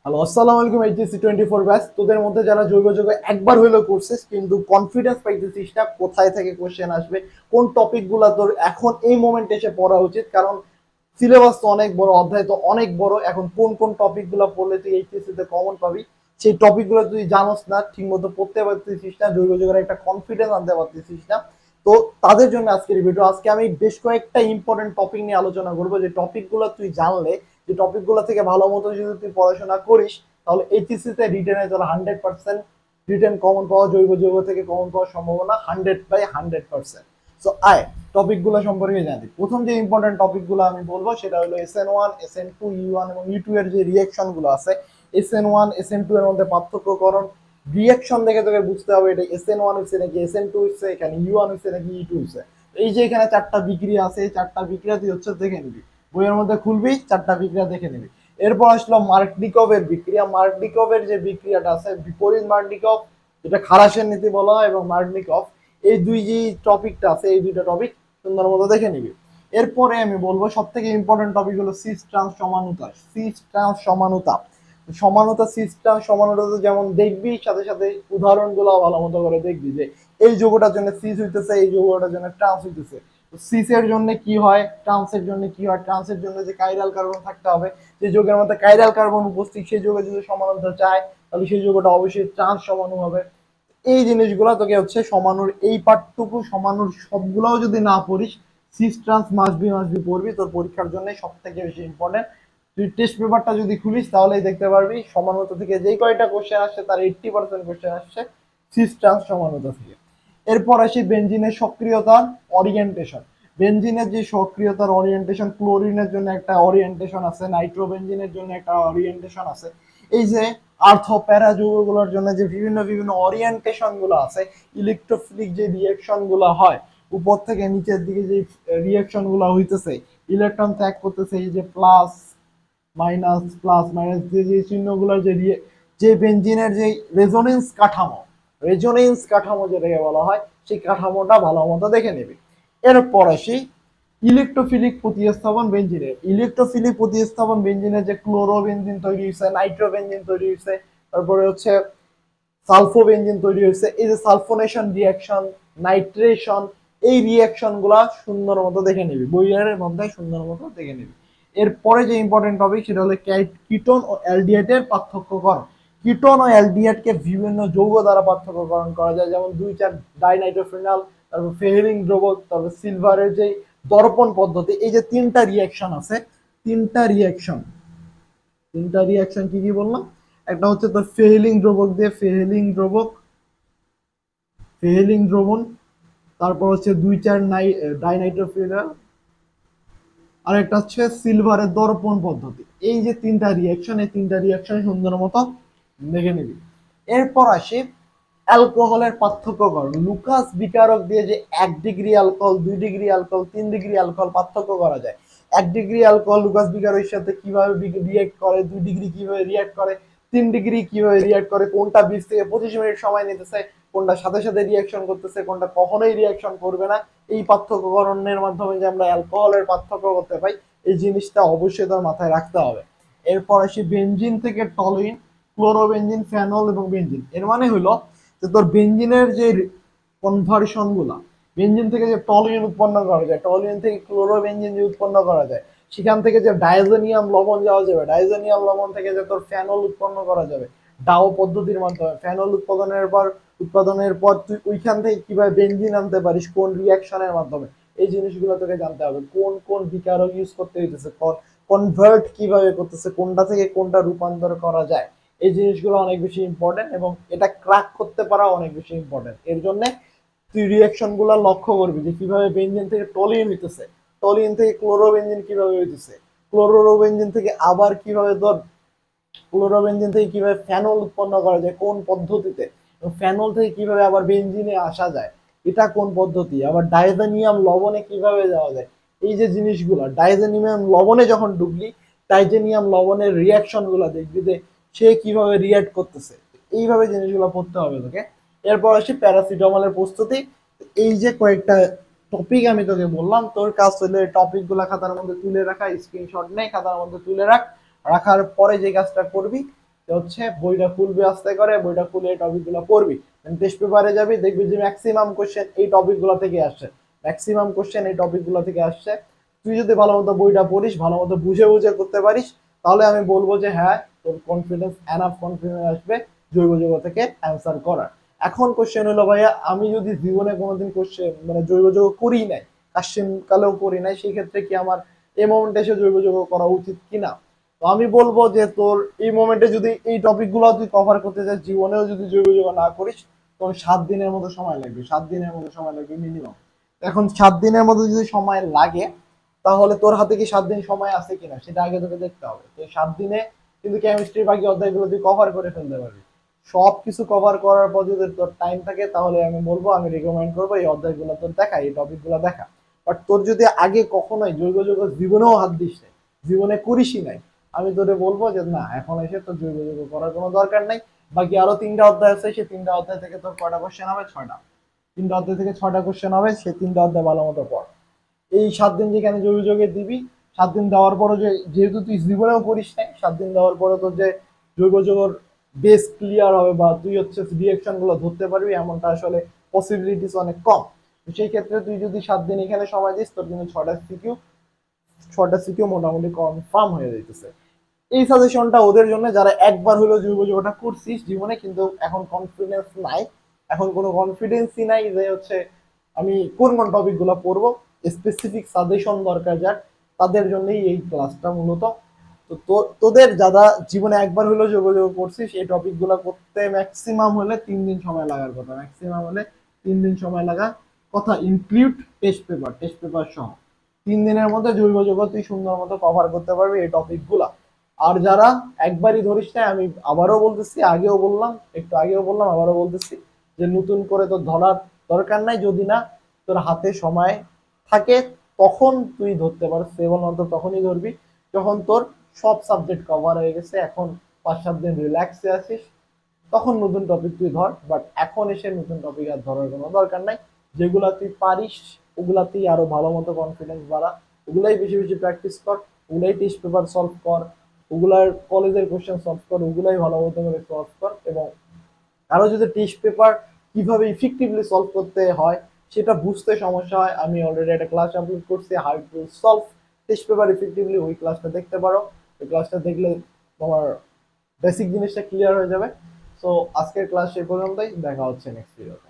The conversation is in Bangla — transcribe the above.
হ্যালো, আসসালামু আলাইকুম। এইচএসসি 24 ব্যাচ তোদের মধ্যে যারা জৈব যুগে একবার হইলেও করছিস কিন্তু কনফিডেন্স পাইতেছিস না কোথায় থেকে কোশ্চেন আসবে, কোন টপিকগুলো তোর এখন এই মোমেন্টে এসে পড়া উচিত, কারণ সিলেবাস তো অনেক বড়, অধ্যায় তো অনেক বড়। এখন কোন কোন টপিকগুলো পড়লে তুই এইচএসসি তে কমন পাবি সেই টপিকগুলো তুই জানোস না, ঠিক মতো পড়তে পারতেছিস না, জৈব যুগের একটা কনফিডেন্স আনতে পারতেছিস না। তো তাদের জন্য আজকের ভিডিও। আজকে আমি বেশ কয়েকটা ইম্পর্টেন্ট টপিক নিয়ে আলোচনা করবো, যে টপিকগুলো তুই জানলে, যে টপিকগুলো থেকে ভালো মতো যদি তুই পড়াশোনা করিস, তাহলে এইচএসসি তে রিটেনে তোর 100% রিটেন কমন পাওয়া, জৈব যৌগ থেকে কমন পাওয়ার সম্ভাবনা 100/100%। সো আয় টপিকগুলো সম্পর্কে জানি। প্রথম যে ইম্পর্টেন্ট টপিকগুলো আমি বলবো সেটা হলো SN1, SN2, U1 এবং U2 এর যে রিয়াকশন গুলো আছে, SN1 SN2 এর মধ্যে পার্থক্যকরণ। রিয়াকশন দেখে তোকে বুঝতে হবে এটা SN1 হচ্ছে নাকি SN2 হচ্ছে, এখানে U1 হচ্ছে নাকি E2 হচ্ছে। এই যে এখানে চারটা বিক্রিয়া আছে, এই চারটা বিক্রিয়া তুই হচ্ছে দেখে নিবি, বইয়ের মধ্যে খুলবি, চারটা বিক্রিয়া দেখে নিবি। এরপর আসলো মার্কনিকভের বিক্রিয়া। মার্কনিকভের যে বিক্রিয়াটা আছে, বিপরীত মার্কনিকভ, যেটা খারাসের নীতি বলা হয়, এবং মার্কনিকভ, এই দুই যে টপিকটা আছে, এই দুইটা টপিক সুন্দর মতো দেখে নিবি। এরপরে আমি বলবো সব থেকে ইম্পর্টেন্ট টপিক হলো সিস ট্রান্স সমানুতা। সিস ট্রান্স সমানুতা, সমানুতা সিস ট্রান্স সমানুতা যেমন দেখবি, সাথে সাথে উদাহরণগুলো ভালো মতো করে দেখবি, যে এই যৌগটার জন্য সিস হইতেছে, এই যৌগটার জন্য ট্রান্স হইতেছে। সিসের জন্য কি হয়, ট্রান্সের জন্য কি হয়। ট্রান্সের জন্য যে কাইরাল কার্বন থাকতে হবে, যে যৌগের মধ্যে কাইরাল কার্বন উপস্থিত, সেই যৌগে যদি সমানুতা চায় তাহলে সেই যৌগটা অবশ্যই ট্রান্স সমাণু হবে। এই জিনিসগুলো তোকে হচ্ছে সমানুর এই পার্টটুকু, সমানুর সবগুলোও যদি না পড়িস, সিস ট্রান্স মাসবি পড়বি, তোর পরীক্ষার জন্য সব থেকে বেশি ইম্পর্টেন্ট। তুই টেস্ট পেপারটা যদি খুলিস তাহলেই দেখতে পারবি সমানুতা থেকে যেই কয়টা কোশ্চেন আসছে তার 80% কোশ্চেন আসছে সিস ট্রান্স সমানুতা থেকে। এরপর আসি বেনজিনের সক্রিয়তার ওরিয়েন্টেশন। বেনজিনের যে সক্রিয়তার ওরিয়েন্টেশন, ক্লোরিনের জন্য একটা ওরিয়েন্টেশন আছে, নাইট্রোবেনজিনের জন্য একটা ওরিয়েন্টেশন আছে। এই যে আর্থ প্যারা যৌগগুলোর জন্য যে বিভিন্ন বিভিন্ন ওরিয়েন্টেশন গুলো আছে, ইলেকট্রোফিলিক যে রিয়াকশন গুলো হয়, উপর থেকে নিচের দিকে যে রিয়াকশন গুলো হইতেছে, ইলেকট্রন ত্যাগ করতেছে, এই যে প্লাস মাইনাস যে যে চিহ্নগুলোর যে যে বেনজিনের যে রেজোনেন্স কাঠামো যেটাকে বলা হয়, সেই কাঠামোটা ভালো মতো দেখে নেবে। এরপর আসি ইলেকট্রোফিলিক প্রতিস্থাপন বেঞ্জিনের। ইলেকট্রোফিলিক প্রতিস্থাপন বেঞ্জিনের যে ক্লোরোবেনজিন তৈরি হয়েছে, নাইট্রোবেনজিন তৈরি হয়েছে, তারপরে হচ্ছে সালফোবেনজিন তৈরি হয়েছে। এই যে সালফোনেশন রিয়াকশন, নাইট্রেশন, এই রিয়াকশন গুলা সুন্দর মতো দেখে নিবি, বইয়ের মধ্যে সুন্দর মতো দেখে নিবি। এরপরে যে ইম্পর্টেন্ট টপিক সেটা হলো কিটোন ও অ্যালডিহাইড এর পার্থক্যকরণ। কিটোন ও অ্যালডিহাইড কে বিভিন্ন যৌগ দ্বারা পার্থক্যকরণ করা যায়, যেমন 2,4 ডাইনাইট্রোফেনল, তারপর ফেহেরিং দ্রবক, তারপর সিলভারের যে দর্পণ পদ্ধতি। এই যে তিনটা রিয়াকশন আছে, তিনটা রিয়াকশন, তিনটা রিয়াকশন কি কি বললাম? একটা হচ্ছে তোর ফেহেলিং দ্রবক দিয়ে ফেহেলিং দ্রবণ, তারপর হচ্ছে 2,4 ডাইনাইট্রোফিনাল, আর একটা হচ্ছে সিলভারের দর্পণ পদ্ধতি। এই যে তিনটা রিয়াকশন, এই তিনটা রিয়াকশন সুন্দর মতো দেখে নিবি। এরপর আসি অ্যালকোহলের পার্থক্যকরণ। লুকাস বিকারক দিয়ে যে 1 degree alcohol, 2 degree alcohol, 3 degree alcohol পার্থক্য করা যায়। 1 ডিগ্রি অ্যালকোহল লুকাস বিকারকের সাথে কিভাবে রিয়েক্ট করে, 2 ডিগ্রি কিভাবে রিয়েক্ট করে, 3 ডিগ্রি কিভাবে রিয়েক্ট করে, কোনটা 20 থেকে 25 মিনিট সময় নিতেছে, কোনটা সাথে সাথে রিয়াকশন করতেছে, কোনটা কখনোই রিয়াকশন করবে না। এই পার্থক্যকরণের মাধ্যমে যে আমরা অ্যালকোহলের পার্থক্য করতে পাই, এই জিনিসটা অবশ্যই তার মাথায় রাখতে হবে। এরপর আসি বেনজিন থেকে টলুইন, ক্লোরোবেনজিন, ফেনল এবং বেনজিন। এর মানে হলো যে তোর বেনজিনের যে কনভার্সন গুলা, বেনজিন থেকে যে টলুইন উৎপন্ন করা যায়, টলুইন থেকে ক্লোরোবেনজিন যে উৎপন্ন করা যায়, সেখান থেকে যে ডাইজোনিয়াম লবণ যাওয়া যাবে, ডাইজোনিয়াম লবণ থেকে যে তোর ফেনল উৎপন্ন করা যাবে ডাও পদ্ধতির মাধ্যমে। ফেনল উৎপাদনের পর তুই ওইখান থেকে কিভাবে বেনজিন আনতে পারিস, কোন রিয়াকশনের মাধ্যমে, এই জিনিসগুলো তোকে জানতে হবে। কোন কোন বিকারক ইউজ করতে হইতেছে, কনভার্ট কিভাবে করতেছে, কোনটা থেকে কোনটা রূপান্তর করা যায়, এই জিনিসগুলো অনেক বেশি ইম্পর্টেন্ট, এবং এটা ক্র্যাক করতে পারা অনেক বেশি ইম্পর্টেন্ট। এর জন্য তুই রিয়াকশন গুলা লক্ষ্য করবি, যে কিভাবে বেনজিন থেকে টলিন হইতেছে, টলিন থেকে ক্লোরোবেনজিন কিভাবে হইতেছে, ক্লোরোবেনজিন থেকে আবার কিভাবে তোর ক্লোরোবেনজিন থেকে কিভাবে ফেনল উৎপন্ন করা যায়, কোন পদ্ধতিতে, ফেনল থেকে কিভাবে আবার বেনজিনে আসা যায়, এটা কোন পদ্ধতি, আবার ডাইজোনিয়াম লবণে কিভাবে যাওয়া যায়। এই যে জিনিসগুলো, ডাইজোনিয়াম লবণে যখন ঢুকলি, টাইজেনিয়াম লবণের রিয়াকশন গুলো দেখবি, যে সে কিভাবে রিয়াক্ট করতেছে। এইভাবে জিনিসগুলো পড়তে হবে তোকে। এরপর আসি প্যারাসিটামলের প্রস্তুতি। এই যে কয়েকটা টপিক আমি তোকে বললাম, তোর কাজ হলে টপিক গুলা খাতার মধ্যে তুলে রাখা, স্ক্রিনশট নেই, খাতার মধ্যে তুলে রাখার পরে যে কাজটা করবি, হচ্ছে বইটা খুলবি আস্তে করে, বইটা খুলে এই টপিকগুলো পড়বি, টেস্ট পেপারে যাবি, দেখবি যে ম্যাক্সিমাম কোশ্চেন এই টপিকগুলো থেকে আসছে, ম্যাক্সিমাম কোশ্চেন এই টপিকগুলো থেকে আসছে। তুই যদি ভালো মতো বইটা পড়িস, ভালো মতো বুঝে বুঝে করতে পারিস, তাহলে আমি বলবো যে হ্যাঁ, তোর কনফিডেন্স, এনাফ কনফিডেন্স আসবে জৈব যৌগ থেকে অ্যান্সার করার। এখন কোশ্চেন হলো ভাইয়া, আমি যদি জীবনে কোনোদিন কোশ্চেন মানে জৈব যৌগ করি নাই, কাশ্চিন কালেও করি নাই, সেই ক্ষেত্রে কি আমার এই মোমেন্টে এসে জৈব যৌগ করা উচিত কিনা? তো আমি বলবো যে তোর এই মোমেন্টে যদি এই টপিকগুলো তুই কভার করতে চাস, জীবনেও যদি জৈব যৌগ না করিস, তোর 7 দিনের মতো সময় লাগবে, 7 দিনের মতো সময় লাগবে মিনিমাম। এখন 7 দিনের মতো যদি সময় লাগে, তাহলে তোর হাতে কি 7 দিন সময় আছে কিনা সেটা আগে তোকে দেখতে হবে। তো 7 দিনে কিন্তু কেমিস্ট্রির বাকি অধ্যায়গুলো তুই কভার করে ফেলতে পারবি। সব কিছু কভার করার পর যদি তোর টাইম থাকে, তাহলে আমি বলবো, আমি রিকমেন্ড করবো এই অধ্যায়গুলো তোর দেখা, এই টপিকগুলো দেখা। বাট তোর যদি আগে কখনোই জৈব যৌগ জীবনেও হাত দিস নাই, জীবনে করিসই নাই, আমি তোরে বলবো যে না, এখন এসে তোর জৈব যৌগ করার কোনো দরকার নাই। বাকি আরো 3টা অধ্যায় আছে, সেই 3টা অধ্যায় থেকে তোর কয়টা কোশ্চেন হবে? 6টা। 3টা অধ্যায় থেকে 6টা কোশ্চেন হবে, সেই 3টা অধ্যায় ভালো মতো পড়। এই 7 দিন যেখানে জৈব যৌগে দিবি, 7 দিন দেওয়ার পরও যেহেতু তুই জীবনেও করিস নাই, 7 দিন দেওয়ার পরে তোর যে জৈব যৌগর বেস ক্লিয়ার হবে বা তুই হচ্ছে রিয়েকশন গুলো ধরতে পারবি, এমনটা আসলে পসিবিলিটিস অনেক কম। তো সেই ক্ষেত্রে তুই যদি 7 দিন এখানে সময় দিস, তোর কিন্তু 6টা সিকিউ মোটামুটি কনফার্ম হয়ে যাইতেছে। এই সাজেশনটা ওদের জন্য যারা একবার হলো জৈব যৌগটা করছিস জীবনে, কিন্তু এখন কনফিডেন্স নাই, এখন কোনো কনফিডেন্সই নাই যে হচ্ছে আমি কোন কোন টপিক গুলো পড়বো, স্পেসিফিক সাজেশন দরকার যার, তাদের জন্যই এই ক্লাসটা মূলত। তো তোদের যারা জীবনে একবার হলো যোগাযোগ করছিস, এই টপিক গুলো করতে ম্যাক্সিমাম হলে 3 দিন সময় লাগার কথা, ম্যাক্সিমাম হলে 3 দিন সময় লাগা কথা, ইনক্লুড টেস্ট পেপার সহ। 3 দিনের মধ্যে জৈব যৌগ তুই সুন্দর মতো কভার করতে পারবি এই টপিক গুলা। আর যারা একবারই ধরিস না, আমি আবারও বলতেছি, আগেও বললাম, একটু আগেও বললাম, আবারও বলতেছি, যে নতুন করে তোর ধরার দরকার নাই। যদি না তোর হাতে সময় থাকে, তখন তুই ধরতে পারস, কেবলমাত্র তখনই ধরবি যখন তোর সব সাবজেক্ট কভার হয়ে গেছে, এখন 5-7 দিন রিল্যাক্সে আছিস, তখন নতুন টপিক তুই ধর। বাট এখন এসে নতুন টপিক আর ধরার কোনো দরকার নাই। যেগুলা তুই পারিস ওগুলাতেই আরো ভালো মতো কনফিডেন্স বাড়া, ওগুলাই বেশি বেশি প্র্যাকটিস কর, ওগুলাই টেস্ট পেপার সলভ কর, ওগুলার কলেজের কোশ্চেন সলভ কর, ওগুলাই ভালো মতো করে সলভ কর। এবং আরো যদি টেস্ট পেপার কিভাবে ইফেক্টিভলি সলভ করতে হয় সেটা বুঝতে সমস্যা হয়, আমি অলরেডি একটা ক্লাস আপলোড করছি, how to solve test paper effectively, ওই ক্লাসটা দেখতে পারো। ওই ক্লাসটা দেখলে তোমার বেসিক জিনিসটা ক্লিয়ার হয়ে যাবে। সো আজকের ক্লাস এই পর্যন্তই, দেখা হচ্ছে নেক্সট ভিডিওতে।